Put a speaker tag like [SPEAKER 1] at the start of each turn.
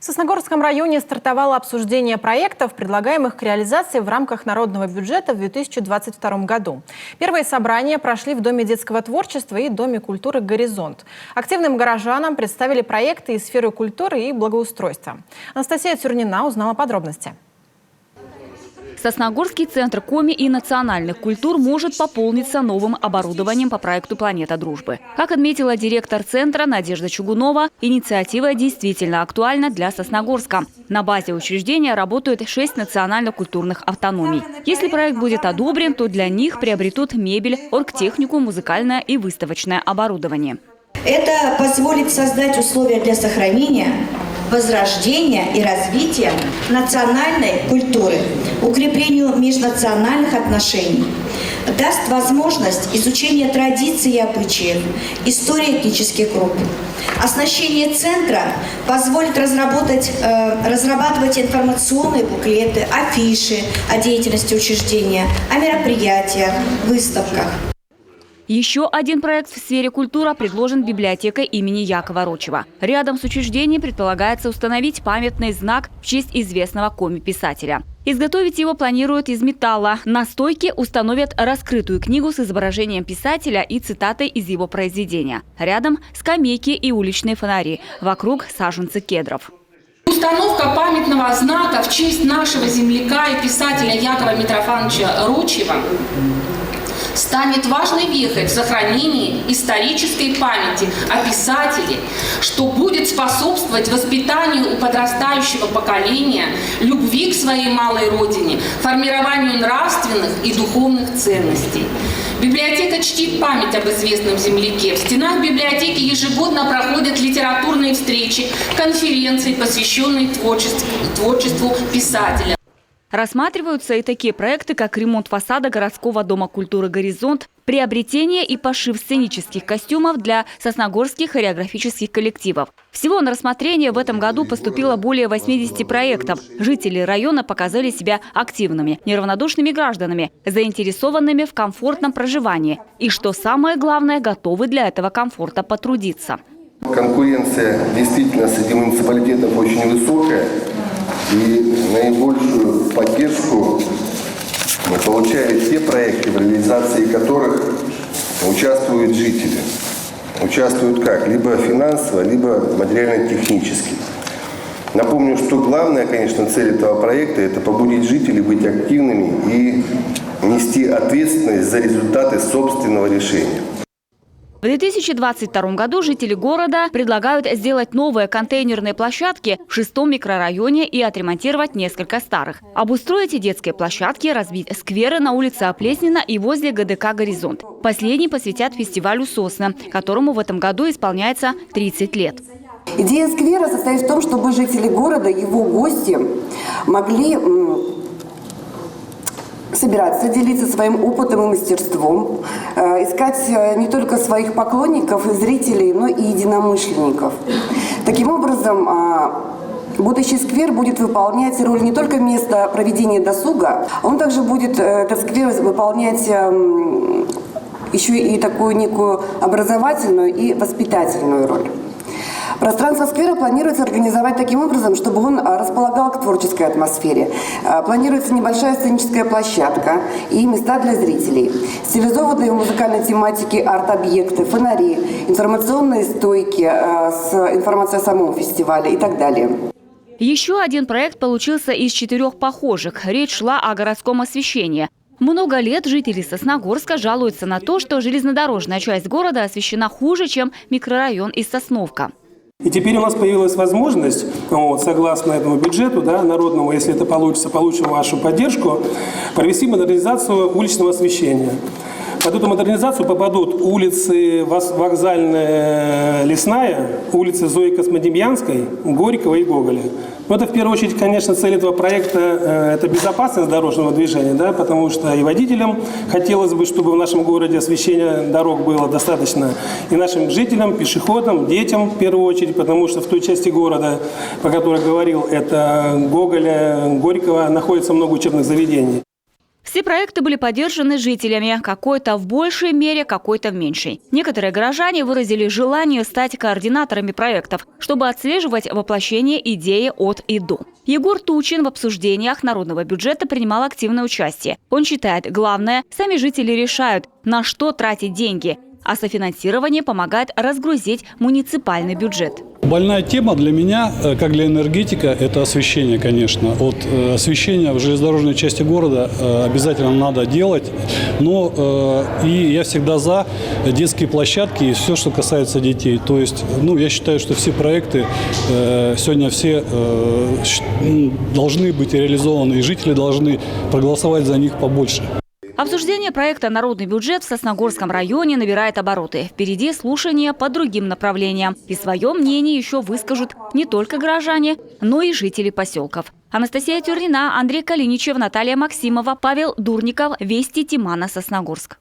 [SPEAKER 1] В Сосногорском районе стартовало обсуждение проектов, предлагаемых к реализации в рамках народного бюджета в 2022 году. Первые собрания прошли в Доме детского творчества и Доме культуры «Горизонт». Активным горожанам представили проекты из сферы культуры и благоустройства. Анастасия Цюрнина узнала подробности.
[SPEAKER 2] Сосногорский центр коми и национальных культур может пополниться новым оборудованием по проекту «Планета дружбы». Как отметила директор центра Надежда Чугунова, инициатива действительно актуальна для Сосногорска. На базе учреждения работают 6 национально-культурных автономий. Если проект будет одобрен, то для них приобретут мебель, оргтехнику, музыкальное и выставочное оборудование.
[SPEAKER 3] Это позволит создать условия для сохранения, возрождения и развития национальной культуры, укреплению межнациональных отношений, даст возможность изучения традиций и обычаев, истории этнических групп. Оснащение центра позволит разрабатывать информационные буклеты, афиши о деятельности учреждения, о мероприятиях, выставках.
[SPEAKER 2] Еще один проект в сфере культуры предложен библиотекой имени Якова Рочева. Рядом с учреждением предполагается установить памятный знак в честь известного коми-писателя. Изготовить его планируют из металла. На стойке установят раскрытую книгу с изображением писателя и цитатой из его произведения. Рядом скамейки и уличные фонари. Вокруг саженцы кедров.
[SPEAKER 4] Установка памятного знака в честь нашего земляка и писателя Якова Митрофановича Рочева станет важной вехой в сохранении исторической памяти о писателе, что будет способствовать воспитанию у подрастающего поколения любви к своей малой родине, формированию нравственных и духовных ценностей. Библиотека чтит память об известном земляке. В стенах библиотеки ежегодно проходят литературные встречи, конференции, посвященные творчеству писателя.
[SPEAKER 2] Рассматриваются и такие проекты, как ремонт фасада городского дома культуры «Горизонт», приобретение и пошив сценических костюмов для сосногорских хореографических коллективов. Всего на рассмотрение в этом году поступило более 80 проектов. Жители района показали себя активными, неравнодушными гражданами, заинтересованными в комфортном проживании. И, что самое главное, готовы для этого комфорта потрудиться.
[SPEAKER 5] Конкуренция действительно среди муниципалитетов очень высокая. И наибольшую поддержку получают те проекты, в реализации которых участвуют жители. Участвуют как? Либо финансово, либо материально-технически. Напомню, что главная, конечно, цель этого проекта – это побудить жителей быть активными и нести ответственность за результаты собственного решения.
[SPEAKER 2] В 2022 году жители города предлагают сделать новые контейнерные площадки в 6-м микрорайоне и отремонтировать несколько старых. Обустроить детские площадки, разбить скверы на улице Оплеснина и возле ГДК «Горизонт». Последний посвятят фестивалю «Сосны», которому в этом году исполняется 30 лет.
[SPEAKER 6] Идея сквера состоит в том, чтобы жители города, его гости могли собираться, делиться своим опытом и мастерством, искать не только своих поклонников и зрителей, но и единомышленников. Таким образом, будущий сквер будет выполнять роль не только места проведения досуга, он также будет, этот сквер, выполнять еще и такую некую образовательную и воспитательную роль. Пространство сквера планируется организовать таким образом, чтобы он располагал к творческой атмосфере. Планируется небольшая сценическая площадка и места для зрителей. Стилизованные в музыкальной тематике арт-объекты, фонари, информационные стойки с информацией о самом фестивале и так далее.
[SPEAKER 2] Еще один проект получился из 4 похожих. Речь шла о городском освещении. Много лет жители Сосногорска жалуются на то, что железнодорожная часть города освещена хуже, чем микрорайон из Сосновка.
[SPEAKER 7] И теперь у нас появилась возможность, согласно этому бюджету, народному, если это получится, получим вашу поддержку, провести модернизацию уличного освещения. Под эту модернизацию попадут улицы Вокзальная, Лесная, улицы Зои Космодемьянской, Горького и Гоголя. Но это в первую очередь, конечно, цель этого проекта – это безопасность дорожного движения, потому что и водителям хотелось бы, чтобы в нашем городе освещение дорог было достаточно, и нашим жителям, пешеходам, детям в первую очередь, потому что в той части города, по которой говорил, это Гоголя, Горького, находится много учебных заведений.
[SPEAKER 2] В Все проекты были поддержаны жителями, какой-то в большей мере, какой-то в меньшей. Некоторые горожане выразили желание стать координаторами проектов, чтобы отслеживать воплощение идеи от и до. Егор Тучин в обсуждениях народного бюджета принимал активное участие. Он считает, главное, сами жители решают, на что тратить деньги, а софинансирование помогает разгрузить муниципальный бюджет.
[SPEAKER 8] Больная тема для меня, как для энергетика, это освещение, конечно. Вот освещение в железнодорожной части города обязательно надо делать. Но и я всегда за детские площадки и все, что касается детей. То есть, я считаю, что все проекты сегодня все должны быть реализованы, и жители должны проголосовать за них побольше.
[SPEAKER 2] Обсуждение проекта «Народный бюджет» в Сосногорском районе набирает обороты. Впереди слушания по другим направлениям. И свое мнение еще выскажут не только горожане, но и жители поселков. Анастасия Тюрнина, Андрей Калиничев, Наталья Максимова, Павел Дурников. Вести Тимана, Сосногорск.